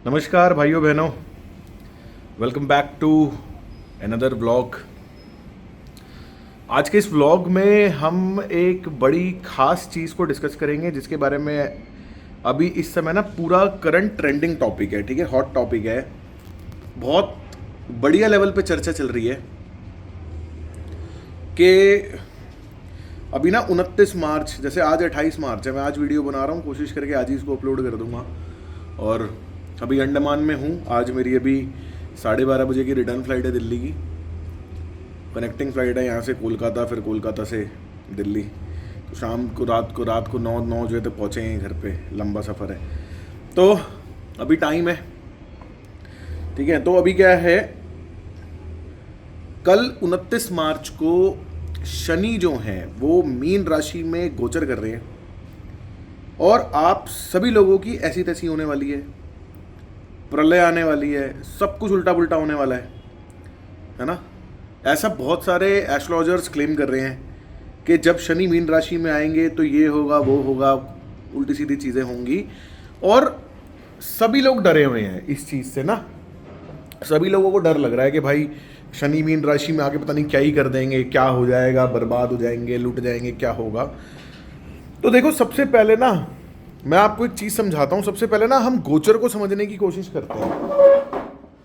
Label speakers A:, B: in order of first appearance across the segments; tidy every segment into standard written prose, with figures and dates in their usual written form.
A: नमस्कार भाइयों बहनों, welcome back to another vlog. आज के इस व्लॉग में हम एक बड़ी ख़ास चीज़ को डिस्कस करेंगे जिसके बारे में अभी इस समय ना पूरा करंट ट्रेंडिंग टॉपिक है। ठीक है, हॉट टॉपिक है, बहुत बढ़िया लेवल पे चर्चा चल रही है कि अभी ना 29 मार्च, जैसे आज 28 मार्च है, मैं आज वीडियो बना रहा हूँ, कोशिश करके आज ही इसको अपलोड कर दूँगा। और अभी अंडमान में हूँ। आज मेरी अभी 12:30 बजे की रिटर्न फ़्लाइट है दिल्ली की। कनेक्टिंग फ़्लाइट है यहाँ से कोलकाता, फिर कोलकाता से दिल्ली। तो शाम को रात को 9 बजे तक पहुँचे हैं घर पे। लंबा सफ़र है तो अभी टाइम है। ठीक है, तो अभी क्या है, कल 29 मार्च को शनि जो हैं वो मीन राशि में गोचर कर रहे हैं और आप सभी लोगों की ऐसी तैसी होने वाली है, प्रलय आने वाली है, सब कुछ उल्टा पुल्टा होने वाला है ना। ऐसा बहुत सारे एस्ट्रोलॉजर्स क्लेम कर रहे हैं कि जब शनि मीन राशि में आएंगे तो ये होगा, वो होगा, उल्टी सीधी चीज़ें होंगी। और सभी लोग डरे हुए हैं इस चीज़ से ना। सभी लोगों को डर लग रहा है कि भाई शनि मीन राशि में आके पता नहीं क्या ही कर देंगे, क्या हो जाएगा, बर्बाद हो जाएंगे, लूट जाएंगे, क्या होगा। तो देखो, सबसे पहले ना मैं आपको एक चीज़ समझाता हूँ। सबसे पहले ना हम गोचर को समझने की कोशिश करते हैं।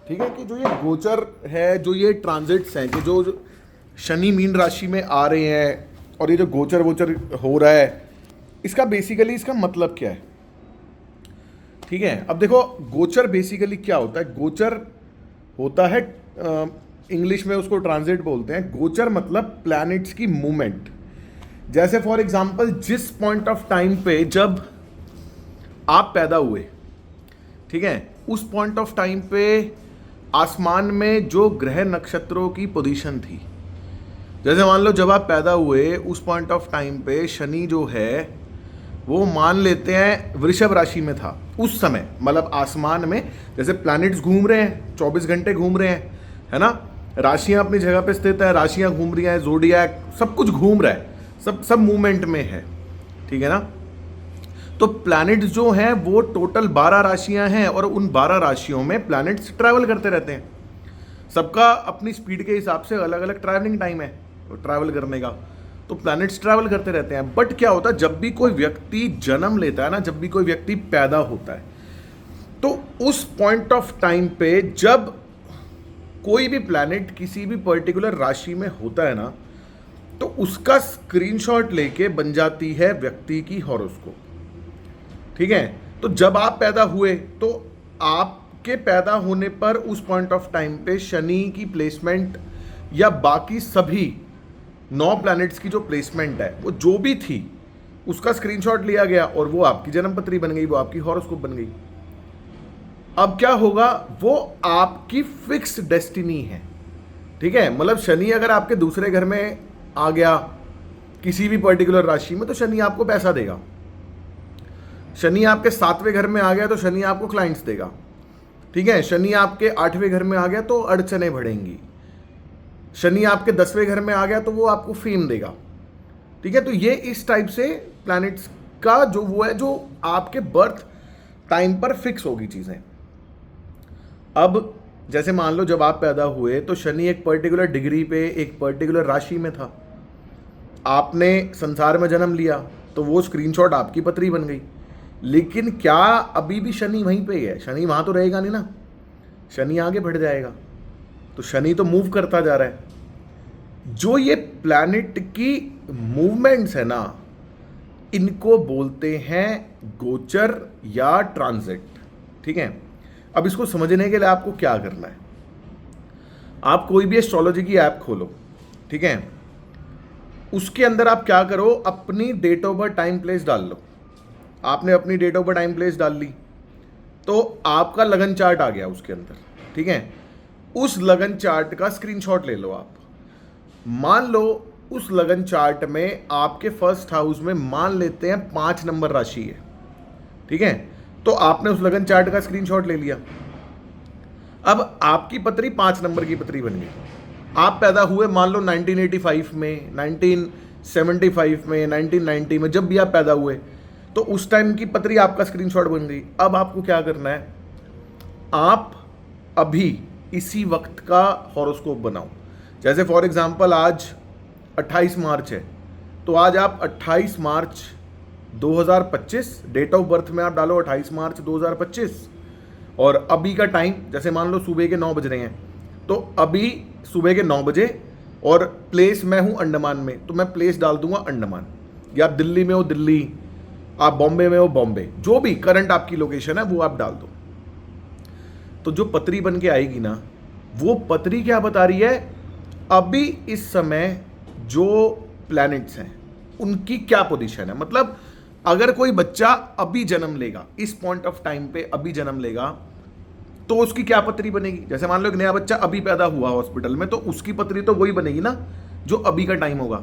A: ठीक है, कि जो ये गोचर है, जो ये ट्रांजिट्स हैं, कि जो शनि मीन राशि में आ रहे हैं और ये जो गोचर वोचर हो रहा है, इसका बेसिकली इसका मतलब क्या है। ठीक है, अब देखो, गोचर बेसिकली क्या होता है। गोचर होता है, इंग्लिश में उसको ट्रांजिट बोलते हैं। गोचर मतलब प्लैनेट्स की मूवमेंट। जैसे फॉर एग्जांपल, जिस पॉइंट ऑफ टाइम पे जब आप पैदा हुए, ठीक है, उस पॉइंट ऑफ टाइम पे आसमान में जो ग्रह नक्षत्रों की पोजीशन थी, जैसे मान लो जब आप पैदा हुए उस पॉइंट ऑफ टाइम पे शनि जो है वो मान लेते हैं वृषभ राशि में था उस समय। मतलब आसमान में जैसे प्लैनेट्स घूम रहे हैं, 24 घंटे घूम रहे हैं, है ना। राशियां अपनी जगह पे स्थित है, राशियां घूम रही हैं, ज़ोडिएक सब कुछ घूम रहा है, सब मूवमेंट में है। ठीक है ना। तो प्लैनेट्स जो हैं वो टोटल 12 राशियां हैं और उन 12 राशियों में प्लैनेट्स ट्रैवल करते रहते हैं। सबका अपनी स्पीड के हिसाब से अलग अलग ट्रैवलिंग टाइम है ट्रैवल करने का। तो प्लैनेट्स ट्रैवल करते रहते हैं। बट क्या होता है, जब भी कोई व्यक्ति जन्म लेता है ना, जब भी कोई व्यक्ति पैदा होता है, तो उस पॉइंट ऑफ टाइम पे जब कोई भी प्लैनेट किसी भी पर्टिकुलर राशि में होता है ना, तो उसका स्क्रीनशॉट लेके बन जाती है व्यक्ति की हॉरोस्कोप। ठीक है, तो जब आप पैदा हुए तो आपके पैदा होने पर उस पॉइंट ऑफ टाइम पे शनि की प्लेसमेंट या बाकी सभी 9 प्लैनेट्स की जो प्लेसमेंट है वो जो भी थी उसका स्क्रीनशॉट लिया गया और वो आपकी जन्मपत्री बन गई, वो आपकी हॉरोस्कोप बन गई। अब क्या होगा, वो आपकी फिक्स डेस्टिनी है। ठीक है, मतलब शनि अगर आपके दूसरे घर में आ गया किसी भी पर्टिकुलर राशि में तो शनि आपको पैसा देगा। शनि आपके 7वें घर में आ गया तो शनि आपको क्लाइंट्स देगा। ठीक है, शनि आपके 8वें घर में आ गया तो अड़चनें बढ़ेंगी। शनि आपके 10वें घर में आ गया तो वो आपको फेम देगा। ठीक है, तो ये इस टाइप से प्लैनेट्स का जो वो है, जो आपके बर्थ टाइम पर फिक्स होगी चीज़ें। अब जैसे मान लो जब आप पैदा हुए तो शनि एक पर्टिकुलर डिग्री पे एक पर्टिकुलर राशि में था, आपने संसार में जन्म लिया तो वो स्क्रीनशॉट आपकी पत्री बन गई। लेकिन क्या अभी भी शनि वहीं पे ही है? शनि वहाँ तो रहेगा नहीं ना, शनि आगे बढ़ जाएगा। तो शनि तो मूव करता जा रहा है। जो ये प्लैनेट की मूवमेंट्स है ना, इनको बोलते हैं गोचर या ट्रांजिट। ठीक है, अब इसको समझने के लिए आपको क्या करना है, आप कोई भी एस्ट्रोलॉजी की ऐप खोलो। ठीक है, उसके अंदर आप क्या करो, अपनी date of birth time place डाल लो। आपने अपनी date of birth time place डाल ली तो आपका लगन चार्ट आ गया उसके अंदर। ठीक है, उस लगन चार्ट का स्क्रीनशॉट ले लो आप। मान लो उस लगन चार्ट में आपके फर्स्ट हाउस में मान लेते हैं 5 नंबर राशि है। ठीक है, तो आपने उस लगन चार्ट का स्क्रीनशॉट ले लिया। अब आपकी पत्री 5 नंबर की पत्री बन गई। आप पैदा हुए मान लो 1985 में, 1975 में, 1990 में, जब भी आप पैदा हुए तो उस टाइम की पत्री आपका स्क्रीनशॉट बन गई। अब आपको क्या करना है, आप अभी इसी वक्त का हॉरोस्कोप बनाओ। जैसे फॉर एग्जांपल आज 28 मार्च है, तो आज आप 28 मार्च 2025 डेट ऑफ बर्थ में आप डालो 28 मार्च 2025 और अभी का टाइम, जैसे मान लो सुबह के 9 बज रहे हैं, तो अभी सुबह के 9 बजे और प्लेस मैं हूँ अंडमान में, तो मैं प्लेस डाल दूंगा अंडमान, या आप दिल्ली में हो दिल्ली, आप बॉम्बे में हो बॉम्बे, जो भी करंट आपकी लोकेशन है वो आप डाल दो। तो जो पत्री बन के आएगी ना, वो पत्री क्या बता रही है, अभी इस समय जो प्लैनेट्स हैं उनकी क्या पोजीशन है। मतलब अगर कोई बच्चा अभी जन्म लेगा, इस पॉइंट ऑफ टाइम पे अभी जन्म लेगा, तो उसकी क्या पत्री बनेगी। जैसे मान लो एक नया बच्चा अभी पैदा हुआ हॉस्पिटल में, तो उसकी पत्री तो वही बनेगी ना जो अभी का टाइम होगा।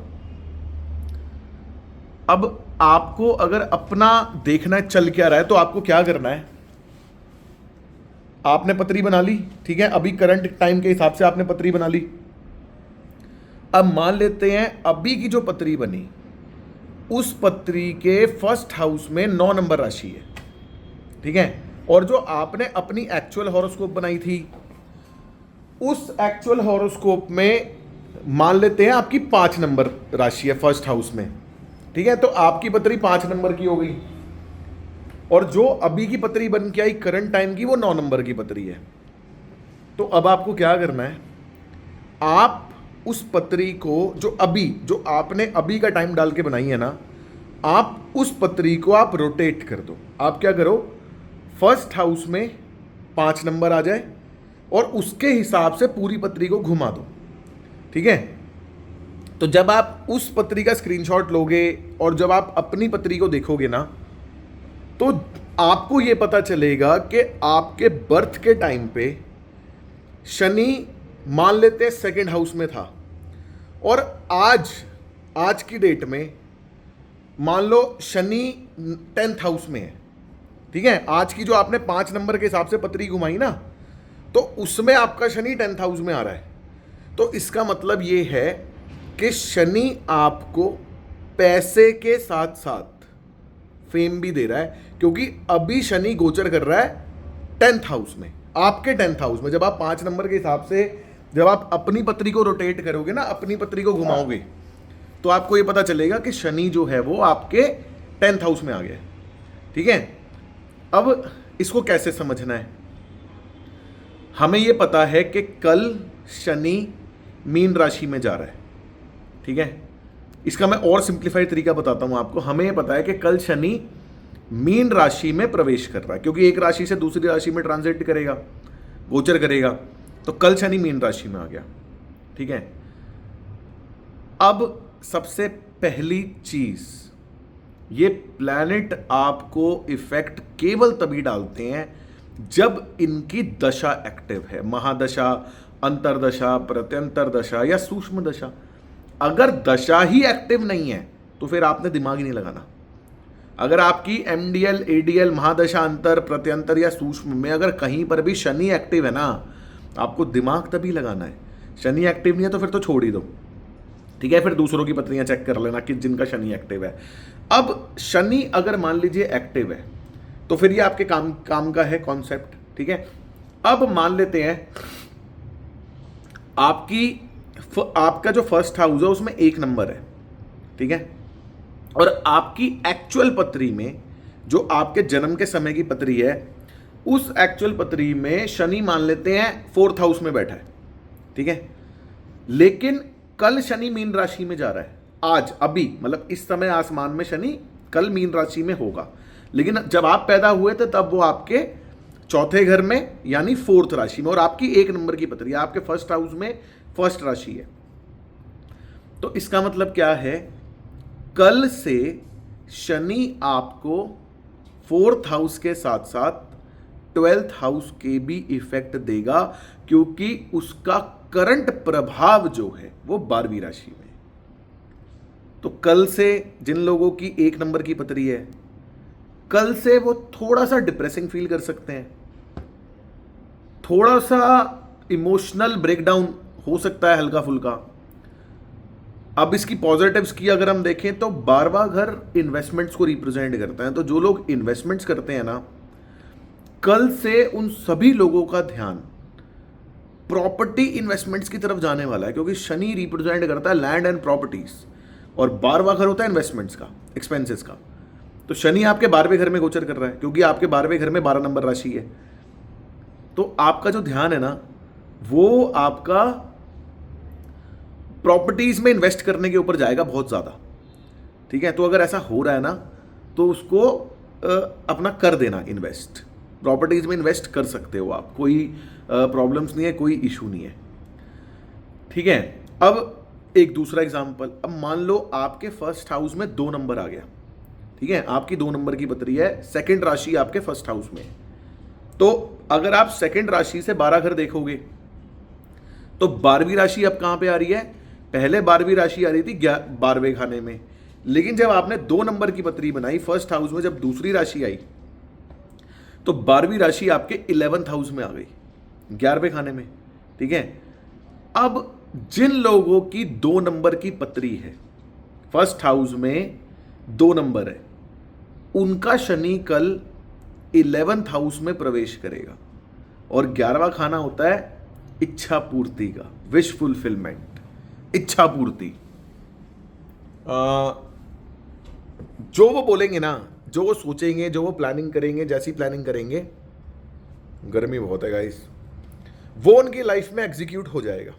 A: अब आपको अगर अपना देखना है चल क्या रहा है, तो आपको क्या करना है, आपने पत्री बना ली, ठीक है, अभी करंट टाइम के हिसाब से आपने पत्री बना ली। अब मान लेते हैं अभी की जो पत्री बनी, उस पत्री के फर्स्ट हाउस में 9 नंबर राशि है, ठीक है, और जो आपने अपनी एक्चुअल हॉरोस्कोप बनाई थी, उस एक्चुअल हॉरोस्कोप में मान लेते हैं आपकी 5 नंबर राशि है फर्स्ट हाउस में, ठीक है, तो आपकी पत्री 5 नंबर की हो गई, और जो अभी की पत्री बन के आई करंट टाइम की, वो 9 नंबर की पत्री है। तो अब आपको क्या करना है, आप उस पत्री को जो आपने अभी का टाइम डाल के बनाई है ना, आप उस पत्री को आप रोटेट कर दो। आप क्या करो, फर्स्ट हाउस में 5 नंबर आ जाए और उसके हिसाब से पूरी पत्री को घुमा दो, ठीक है। तो जब आप उस पत्री का स्क्रीनशॉट लोगे और जब आप अपनी पत्री को देखोगे ना, तो आपको यह पता चलेगा कि आपके बर्थ के टाइम पे शनि मान लेते हैं सेकंड हाउस में था, और आज की डेट में मान लो शनि 10th हाउस में है, ठीक है। आज की जो आपने 5 नंबर के हिसाब से पत्री घुमाई ना, तो उसमें आपका शनि 10th हाउस में आ रहा है। तो इसका मतलब ये है कि शनि आपको पैसे के साथ साथ फेम भी दे रहा है, क्योंकि अभी शनि गोचर कर रहा है 10th हाउस में, आपके 10th हाउस में। जब आप 5 नंबर के हिसाब से जब आप अपनी पत्री को रोटेट करोगे ना, अपनी पत्री को घुमाओगे, तो आपको ये पता चलेगा कि शनि जो है वो आपके 10th हाउस में आ गया है, ठीक है। अब इसको कैसे समझना है, हमें ये पता है कि कल शनि मीन राशि में जा रहा है, ठीक है। इसका मैं और सिंप्लीफाइड तरीका बताता हूं आपको। हमें ये पता है कि कल शनि मीन राशि में प्रवेश कर रहा है, क्योंकि एक राशि से दूसरी राशि में ट्रांजिट करेगा, गोचर करेगा, तो कल शनि मीन राशि में आ गया, ठीक है। अब सबसे पहली चीज, ये प्लैनेट आपको इफेक्ट केवल तभी डालते हैं जब इनकी दशा एक्टिव है, महादशा, अंतरदशा, प्रत्यंतर दशा या सूक्ष्म दशा। अगर दशा ही एक्टिव नहीं है तो फिर आपने दिमाग ही नहीं लगाना। अगर आपकी एमडीएल, एडीएल, महादशा, अंतर, प्रत्यंतर या सूक्ष्म में अगर कहीं पर भी शनि एक्टिव है ना, आपको दिमाग तभी लगाना है। शनि एक्टिव नहीं है तो फिर तो छोड़ ही दो, ठीक है। फिर दूसरों की पत्रियां चेक कर लेना कि जिनका शनि एक्टिव है। अब शनि अगर मान लीजिए एक्टिव है, तो फिर ये आपके काम का है कॉन्सेप्ट, ठीक है। अब मान लेते हैं आपका जो फर्स्ट हाउस है उसमें 1 नंबर है, ठीक है, और आपकी एक्चुअल पत्री में जो आपके जन्म के समय की पत्री है, उस एक्चुअल पत्री में शनि मान लेते हैं 4th हाउस में बैठा है, ठीक है। लेकिन कल शनि मीन राशि में जा रहा है, आज अभी मतलब इस समय आसमान में शनि कल मीन राशि में होगा, लेकिन जब आप पैदा हुए थे तब वो आपके 4थे घर में यानी 4th राशि में, और आपकी 1 नंबर की पत्री है, आपके फर्स्ट हाउस में फर्स्ट राशि है। तो इसका मतलब क्या है, कल से शनि आपको 4th हाउस के साथ साथ 12th हाउस के भी इफेक्ट देगा, क्योंकि उसका करंट प्रभाव जो है वो 12वीं राशि में। तो कल से जिन लोगों की 1 नंबर की पत्री है, कल से वो थोड़ा सा डिप्रेसिंग फील कर सकते हैं, थोड़ा सा इमोशनल ब्रेकडाउन हो सकता है हल्का फुल्का। अब इसकी पॉजिटिव्स की अगर हम देखें तो 12वां घर इन्वेस्टमेंट्स को रिप्रेजेंट करता है, तो जो लोग इन्वेस्टमेंट्स करते हैं ना, कल से उन सभी लोगों का ध्यान प्रॉपर्टी इन्वेस्टमेंट्स की तरफ जाने वाला है, क्योंकि शनि रिप्रेजेंट करता है लैंड एंड प्रॉपर्टीज, और 12वां घर होता है इन्वेस्टमेंट्स का, एक्सपेंसेस का। तो शनि आपके 12वें घर में गोचर कर रहा है, क्योंकि आपके 12वें घर में 12 नंबर राशि है। तो आपका जो ध्यान है ना, वो आपका प्रॉपर्टीज में इन्वेस्ट करने के ऊपर जाएगा बहुत ज़्यादा। ठीक है, तो अगर ऐसा हो रहा है ना, तो उसको अपना कर देना इन्वेस्ट। प्रॉपर्टीज में इन्वेस्ट कर सकते हो आप, कोई प्रॉब्लम्स नहीं है, कोई इशू नहीं है। ठीक है, अब एक दूसरा एग्जांपल, अब मान लो आपके फर्स्ट हाउस में 2 नंबर आ गया। ठीक है, आपकी 2 नंबर की पत्री है, सेकंड राशि आपके फर्स्ट हाउस में है। तो अगर आप सेकंड राशि से 12 घर देखोगे, तो 12वीं राशि अब कहां पे आ रही है? पहले 12वीं राशि आ रही थी 12वें खाने में, लेकिन जब आपने 2 नंबर की पत्री बनाई फर्स्ट हाउस में, जब दूसरी राशि आई, तो 12वीं राशि आपके 11th हाउस में आ गई, 11वें खाने में। ठीक है, अब जिन लोगों की 2 नंबर की पत्री है, फर्स्ट हाउस में 2 नंबर है, उनका शनि कल 11th हाउस में प्रवेश करेगा, और 11वां खाना होता है इच्छा पूर्ति का, विश फुलफिलमेंट, इच्छा पूर्ति। जो वो बोलेंगे ना, जो वो सोचेंगे, जो वो प्लानिंग करेंगे, जैसी प्लानिंग करेंगे, गर्मी बहुत है गाइस, वो उनकी लाइफ में एग्जीक्यूट हो जाएगा।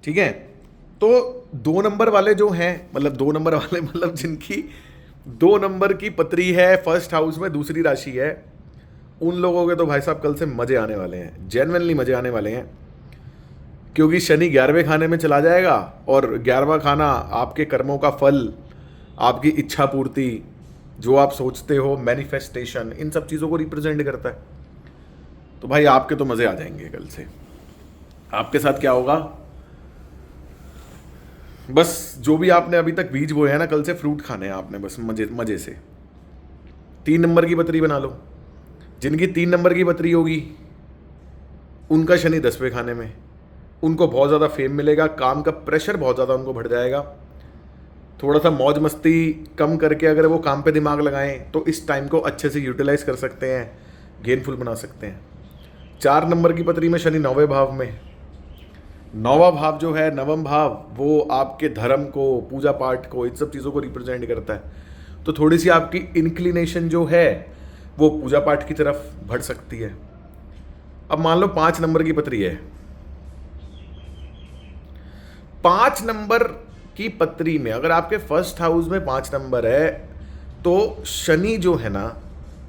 A: ठीक है, तो 2 नंबर वाले जो हैं, मतलब 2 नंबर वाले मतलब जिनकी 2 नंबर की पत्री है, फर्स्ट हाउस में दूसरी राशि है, उन लोगों के तो भाई साहब कल से मजे आने वाले हैं, जेन्युइनली मजे आने वाले हैं। क्योंकि शनि 11वें खाने में चला जाएगा, और 11वां खाना आपके कर्मों का फल, आपकी इच्छा पूर्ति, जो आप सोचते हो, मैनिफेस्टेशन, इन सब चीज़ों को रिप्रेजेंट करता है। तो भाई आपके तो मज़े आ जाएंगे कल से। आपके साथ क्या होगा? बस जो भी आपने अभी तक बीज बोए हैं ना, कल से फ्रूट खाने हैं आपने, बस मजे मजे से। 3 नंबर की पत्री बना लो, जिनकी 3 नंबर की पत्री होगी उनका शनि 10वें खाने में, उनको बहुत ज़्यादा फेम मिलेगा, काम का प्रेशर बहुत ज़्यादा उनको बढ़ जाएगा। थोड़ा सा मौज मस्ती कम करके अगर वो काम पे दिमाग लगाएं, तो इस टाइम को अच्छे से यूटिलाइज कर सकते हैं, गेनफुल बना सकते हैं। 4 नंबर की पत्री में शनि 9वें भाव में, 9वां भाव जो है, 9वां भाव, वो आपके धर्म को, पूजा पाठ को, इन सब चीज़ों को रिप्रेजेंट करता है। तो थोड़ी सी आपकी इंक्लिनेशन जो है वो पूजा पाठ की तरफ बढ़ सकती है। अब मान लो 5 नंबर की पत्री है, 5 नंबर की पत्री में अगर आपके फर्स्ट हाउस में 5 नंबर है, तो शनि जो है ना,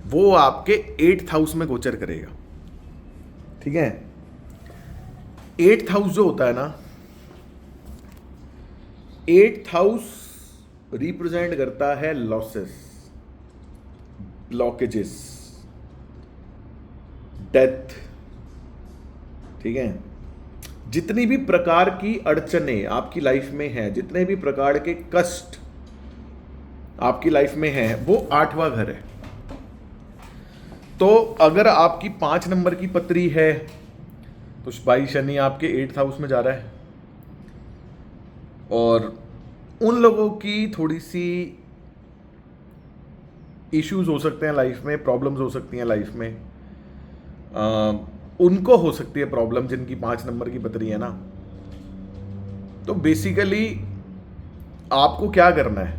A: वो आपके 8th हाउस में गोचर करेगा। ठीक है, 8th हाउस जो होता है ना, 8th हाउस रिप्रेजेंट करता है लॉसेस, ब्लॉकेजेस, डेथ। ठीक है, जितनी भी प्रकार की अड़चने आपकी लाइफ में हैं, जितने भी प्रकार के कष्ट आपकी लाइफ में हैं, वो 8वां घर है। तो अगर आपकी 5 नंबर की पत्री है, तो भाई शनि आपके 8th हाउस में जा रहा है, और उन लोगों की थोड़ी सी इश्यूज हो सकते हैं लाइफ में, प्रॉब्लम्स हो सकती हैं लाइफ में, उनको हो सकती है प्रॉब्लम जिनकी 5 नंबर की पत्री है ना। तो बेसिकली आपको क्या करना है,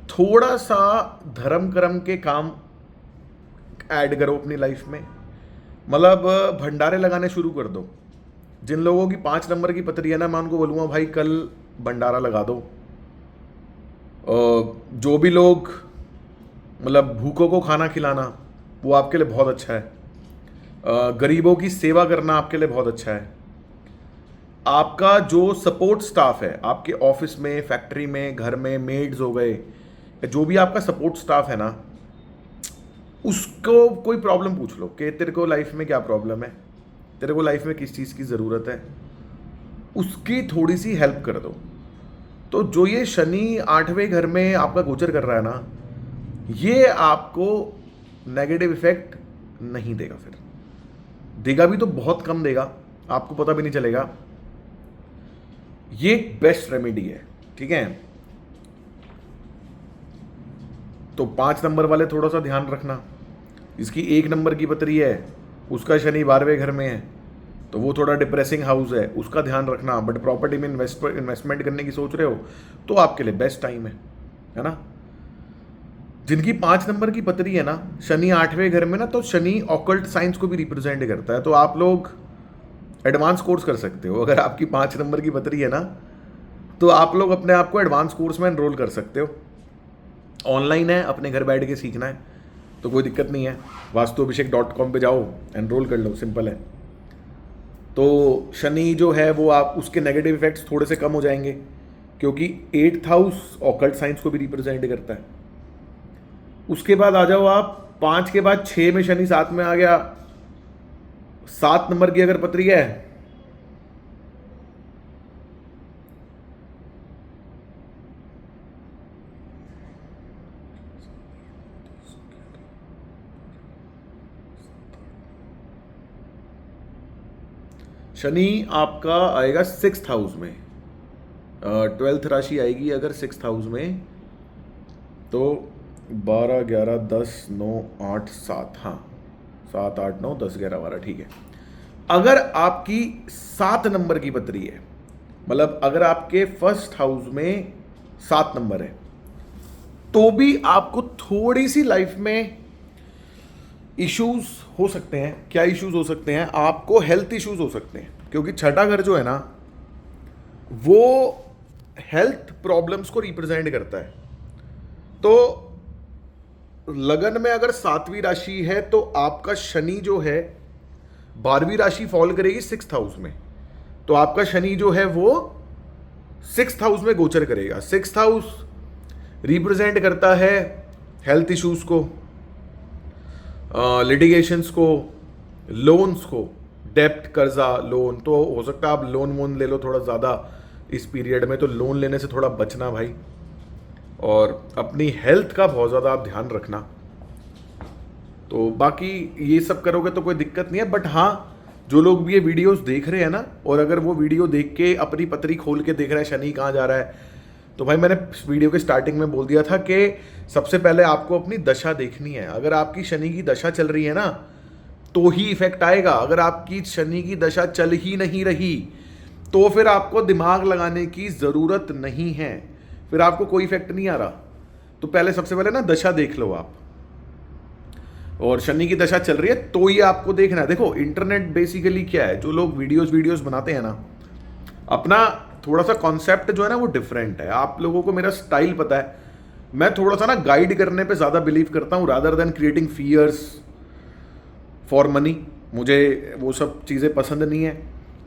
A: थोड़ा सा धर्म कर्म के काम ऐड करो अपनी लाइफ में, मतलब भंडारे लगाने शुरू कर दो। जिन लोगों की 5 नंबर की पत्री है ना, मैं उनको बोलूँगा भाई कल भंडारा लगा दो। जो भी लोग मतलब भूखों को खाना खिलाना, वो आपके लिए बहुत अच्छा है। गरीबों की सेवा करना आपके लिए बहुत अच्छा है। आपका जो सपोर्ट स्टाफ है, आपके ऑफिस में, फैक्ट्री में, घर में, मेड्स हो गए, जो भी आपका सपोर्ट स्टाफ है ना, उसको कोई प्रॉब्लम पूछ लो कि तेरे को लाइफ में क्या प्रॉब्लम है, तेरे को लाइफ में किस चीज़ की ज़रूरत है, उसकी थोड़ी सी हेल्प कर दो। तो जो ये शनि 8वें घर में आपका गोचर कर रहा है ना, ये आपको नेगेटिव इफेक्ट नहीं देगा, फिर देगा भी तो बहुत कम देगा, आपको पता भी नहीं चलेगा। ये एक बेस्ट रेमेडी है। ठीक है, तो 5 नंबर वाले थोड़ा सा ध्यान रखना। इसकी 1 नंबर की पतरी है, उसका शनि 12वें घर में है, तो वो थोड़ा डिप्रेसिंग हाउस है, उसका ध्यान रखना। बट प्रॉपर्टी में इन्वेस्टमेंट करने की सोच रहे हो तो आपके लिए बेस्ट टाइम है ना। जिनकी 5 नंबर की पतरी है ना, शनि 8वें घर में ना, तो शनि ऑकल्ट साइंस को भी रिप्रेजेंट करता है। तो आप लोग एडवांस कोर्स कर सकते हो। अगर आपकी 5 नंबर की पतरी है ना, तो आप लोग अपने आप को एडवांस कोर्स में एनरोल कर सकते हो। ऑनलाइन है, अपने घर बैठ के सीखना है तो कोई दिक्कत नहीं है। vastuabhishek.com पे जाओ, एनरोल कर लो, सिंपल है। तो शनि जो है वो आप उसके नेगेटिव इफेक्ट्स थोड़े से कम हो जाएंगे, क्योंकि 8th हाउस ऑकल्ट साइंस को भी रिप्रेजेंट करता है। उसके बाद आ जाओ आप 5 के बाद 6 में शनि 7 में आ गया। 7 नंबर की अगर पतरी है, शनि आपका आएगा 6th हाउस में। 12th राशि आएगी अगर 6th हाउस में, तो 12, 11, 10, 9, 8, 7, हाँ 7, 8, 9, 10, 11, 12, ठीक है। अगर आपकी 7 नंबर की पतरी है, मतलब अगर आपके 1st हाउस में 7 नंबर है, तो भी आपको थोड़ी सी लाइफ में इश्यूज हो सकते हैं। क्या इश्यूज हो सकते हैं? आपको हेल्थ इश्यूज हो सकते हैं, क्योंकि छठा घर जो है ना, वो हेल्थ प्रॉब्लम्स को रिप्रेजेंट करता है। तो लगन में अगर 7वीं राशि है, तो आपका शनि जो है 12वीं राशि फॉल करेगी 6th हाउस में। तो आपका शनि जो है वो 6th हाउस में गोचर करेगा। 6th हाउस रिप्रेजेंट करता है हेल्थ इश्यूज को, लिटिगेशंस को, लोन्स को, डेप्ट, कर्जा, लोन। तो हो सकता है आप लोन वोन ले लो थोड़ा ज़्यादा इस पीरियड में, तो लोन लेने से थोड़ा बचना भाई। और अपनी हेल्थ का बहुत ज़्यादा आप ध्यान रखना। तो बाकी ये सब करोगे तो कोई दिक्कत नहीं है। बट हाँ, जो लोग भी ये वीडियोस देख रहे हैं ना, और अगर वो वीडियो देख के अपनी पतरी खोल के देख रहे हैं शनि कहाँ जा रहा है, तो भाई मैंने वीडियो के स्टार्टिंग में बोल दिया था कि सबसे पहले आपको अपनी दशा देखनी है। अगर आपकी शनि की दशा चल रही है ना, तो ही इफेक्ट आएगा। अगर आपकी शनि की दशा चल ही नहीं रही, तो फिर आपको दिमाग लगाने की ज़रूरत नहीं है, फिर आपको कोई इफेक्ट नहीं आ रहा। तो पहले सबसे पहले ना दशा देख लो आप, और शनि की दशा चल रही है तो ये आपको देखना है। देखो, इंटरनेट बेसिकली क्या है, जो लोग वीडियोस बनाते हैं ना, अपना थोड़ा सा कॉन्सेप्ट जो है ना वो डिफरेंट है। आप लोगों को मेरा स्टाइल पता है, मैं थोड़ा सा ना गाइड करने पे ज़्यादा बिलीव करता हूँ rather than creating fears for money. मुझे वो सब चीज़ें पसंद नहीं है।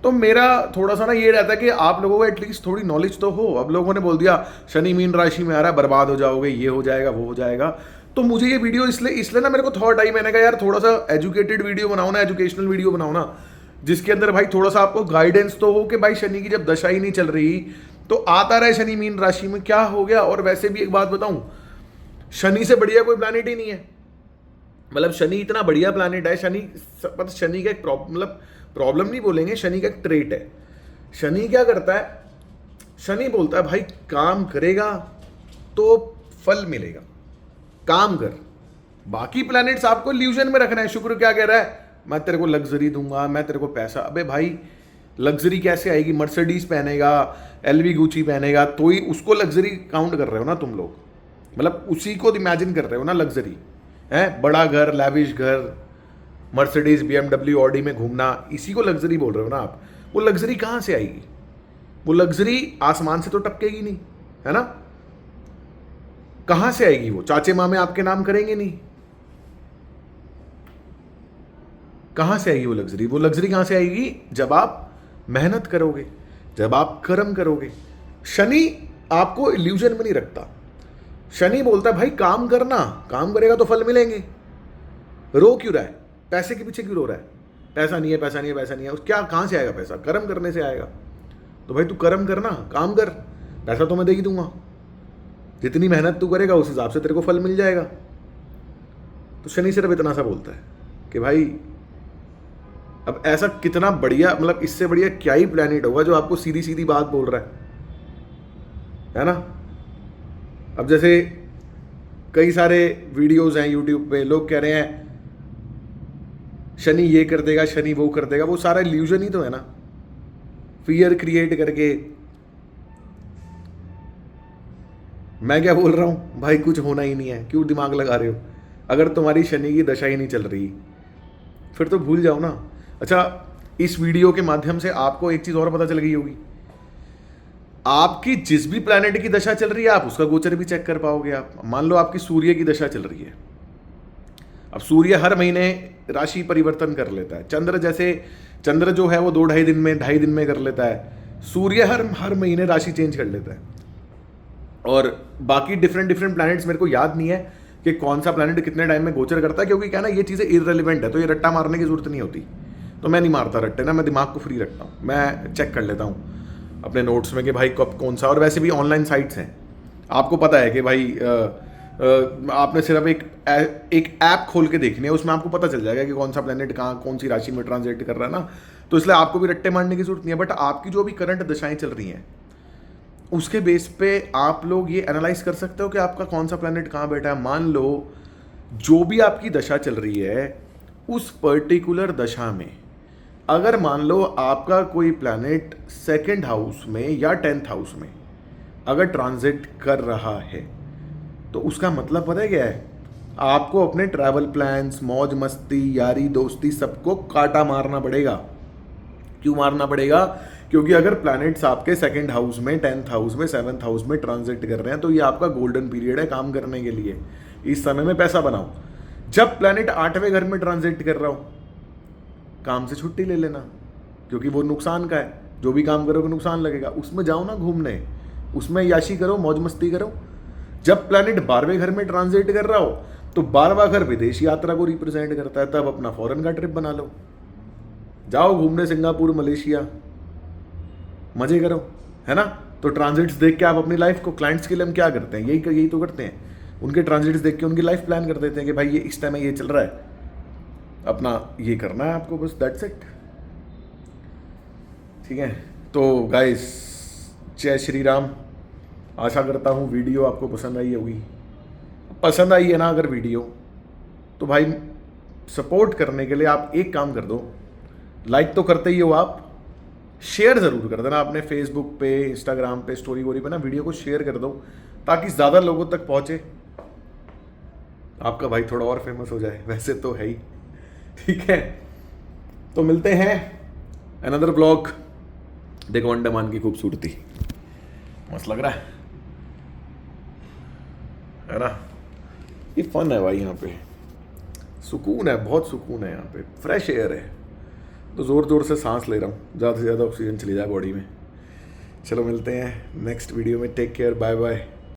A: तो मेरा थोड़ा सा ना ये रहता है कि आप लोगों को एटलीस्ट थोड़ी नॉलेज तो हो। अब लोगों ने बोल दिया शनि मीन राशि में आ रहा है, बर्बाद हो जाओगे, ये हो जाएगा, वो हो जाएगा। तो मुझे ये वीडियो इसलिए ना मेरे को थॉट आई, मैंने कहा यार थोड़ा सा एजुकेटेड वीडियो बनाओ ना, एजुकेशनल वीडियो बनाओ ना, जिसके अंदर भाई थोड़ा सा आपको गाइडेंस तो हो कि भाई शनि की जब दशा ही नहीं चल रही तो आता रहे शनि मीन राशि में, क्या हो गया। और वैसे भी एक बात बताऊं, शनि से बढ़िया कोई प्लैनेट ही नहीं है। मतलब शनि इतना बढ़िया प्लैनेट है। शनि का एक प्रॉब्लम नहीं बोलेंगे, शनि का एक ट्रेट है। शनि क्या करता है, शनि बोलता है भाई काम करेगा तो फल मिलेगा, काम कर। बाकी प्लैनेट्स आपको इल्यूजन में रखना है। शुक्र क्या कह रहा है, मैं तेरे को लग्जरी दूंगा, मैं तेरे को पैसा। अबे भाई लग्जरी कैसे आएगी? मर्सिडीज पहनेगा, एलवी गुची पहनेगा, तो ही उसको लग्जरी काउंट कर रहे हो ना तुम लोग। मतलब उसी को इमेजिन कर रहे हो ना लग्जरी है। बड़ा घर, लैविश घर, मर्सिडीज, BMW, ऑडी में घूमना, इसी को लग्जरी बोल रहे हो ना आप। वो लग्जरी कहाँ से आएगी? वो लग्जरी आसमान से तो टपकेगी नहीं, है ना। कहाँ से आएगी? वो चाचे मामे आपके नाम करेंगे नहीं। कहाँ से आएगी वो लग्जरी? वो लग्जरी कहाँ से आएगी? जब आप मेहनत करोगे, जब आप कर्म करोगे। शनि आपको इल्यूजन में नहीं रखता। शनि बोलता है भाई काम करना, काम करेगा तो फल मिलेंगे। रो क्यों रहा है? पैसे के पीछे क्यों रो रहा है? पैसा नहीं है, पैसा नहीं है, पैसा नहीं है। क्या कहाँ से आएगा पैसा? कर्म करने से आएगा। तो भाई तू कर्म करना, काम कर, पैसा तो मैं दे ही दूंगा। जितनी मेहनत तू करेगा उस हिसाब से तेरे को फल मिल जाएगा। तो शनि सिर्फ इतना सा बोलता है कि भाई अब ऐसा कितना बढ़िया, मतलब इससे बढ़िया क्या ही प्लैनेट होगा जो आपको सीधी सीधी बात बोल रहा है ना। अब जैसे कई सारे वीडियोस हैं यूट्यूब पे, लोग कह रहे हैं शनि ये कर देगा, शनि वो कर देगा। वो सारा इल्यूजन ही तो है ना, फियर क्रिएट करके। मैं क्या बोल रहा हूँ भाई, कुछ होना ही नहीं है, क्यों दिमाग लगा रहे हो? अगर तुम्हारी शनि की दशा ही नहीं चल रही फिर तो भूल जाओ ना। अच्छा, इस वीडियो के माध्यम से आपको एक चीज और पता चल गई होगी, आपकी जिस भी प्लैनेट की दशा चल रही है आप उसका गोचर भी चेक कर पाओगे। आप मान लो आपकी सूर्य की दशा चल रही है, अब सूर्य हर महीने राशि परिवर्तन कर लेता है। चंद्र जो है वो 2-2.5 दिन में, 2.5 दिन में कर लेता है। सूर्य हर महीने राशि चेंज कर लेता है। और बाकी डिफरेंट प्लैनेट्स मेरे को याद नहीं है कि कौन सा प्लैनेट कितने टाइम में गोचर करता है, क्योंकि क्या ना ये चीज़ें इररिलेवेंट है, तो ये रट्टा मारने की जरूरत नहीं होती। तो मैं नहीं मारता रट्टे ना, मैं दिमाग को फ्री रखता हूँ, मैं चेक कर लेता हूँ अपने नोट्स में कि भाई कब कौन सा। और वैसे भी ऑनलाइन साइट्स हैं, आपको पता है कि भाई आपने सिर्फ एक ऐप खोल के देखनी है, उसमें आपको पता चल जाएगा कि कौन सा प्लैनेट कहाँ कौन सी राशि में ट्रांजिट कर रहा है ना। तो इसलिए आपको भी रट्टे मारने की जरूरत नहीं है। बट आपकी जो भी करंट दशाएं चल रही हैं उसके बेस पे आप लोग ये एनालाइज कर सकते हो कि आपका कौन सा प्लैनेट कहाँ बैठा है। मान लो जो भी आपकी दशा चल रही है उस पर्टिकुलर दशा में अगर मान लो आपका कोई प्लैनेट 2nd हाउस में या 10th हाउस में अगर ट्रांजिट कर रहा है, तो उसका मतलब पता है क्या है? आपको अपने ट्रैवल प्लान्स, मौज मस्ती, यारी दोस्ती सबको काटा मारना पड़ेगा। क्यों मारना पड़ेगा? क्योंकि अगर प्लैनेट्स आपके 2nd हाउस में, 10th हाउस में, 7th हाउस में ट्रांजिट कर रहे हैं तो ये आपका गोल्डन पीरियड है काम करने के लिए। इस समय में पैसा बनाओ। जब प्लैनेट 8वें घर में ट्रांजिट कर रहा हो, काम से छुट्टी ले लेना, क्योंकि वो नुकसान का है। जो भी काम करोगे नुकसान लगेगा, उसमें जाओ ना घूमने, उसमें याशी करो, मौज मस्ती करो। जब प्लैनेट 12वें घर में ट्रांजिट कर रहा हो तो 12वां घर विदेश यात्रा को रिप्रेजेंट करता है, तब अपना फॉरेन का ट्रिप बना लो, जाओ घूमने सिंगापुर, मलेशिया, मजे करो, है ना। तो ट्रांजिट्स देख के आप अपनी लाइफ को, क्लाइंट्स के लिए हम क्या करते हैं, यही तो करते हैं, उनके ट्रांजिट्स देख के उनकी लाइफ प्लान कर देते हैं कि भाई ये इस टाइम में ये चल रहा है, अपना ये करना है आपको, बस दैट्स इट। ठीक है, तो गाइस जय श्री राम। आशा करता हूँ वीडियो आपको पसंद आई होगी। पसंद आई है ना अगर वीडियो, तो भाई सपोर्ट करने के लिए आप एक काम कर दो, लाइक तो करते ही हो आप, शेयर ज़रूर कर देना अपने फेसबुक पे, इंस्टाग्राम पे, स्टोरी वोरी पे ना वीडियो को शेयर कर दो, ताकि ज़्यादा लोगों तक पहुँचे, आपका भाई थोड़ा और फेमस हो जाए। वैसे तो है ही। ठीक है, तो मिलते हैं अनदर ब्लॉग। देखो अंडमान की खूबसूरती, मस्त लग रहा है ना। ये फन है भाई, यहाँ पे सुकून है, बहुत सुकून है यहाँ पे, फ्रेश एयर है। तो ज़ोर ज़ोर से सांस ले रहा हूँ, ज़्यादा से ज़्यादा ऑक्सीजन चली जाए बॉडी में। चलो मिलते हैं नेक्स्ट वीडियो में, टेक केयर, बाय बाय।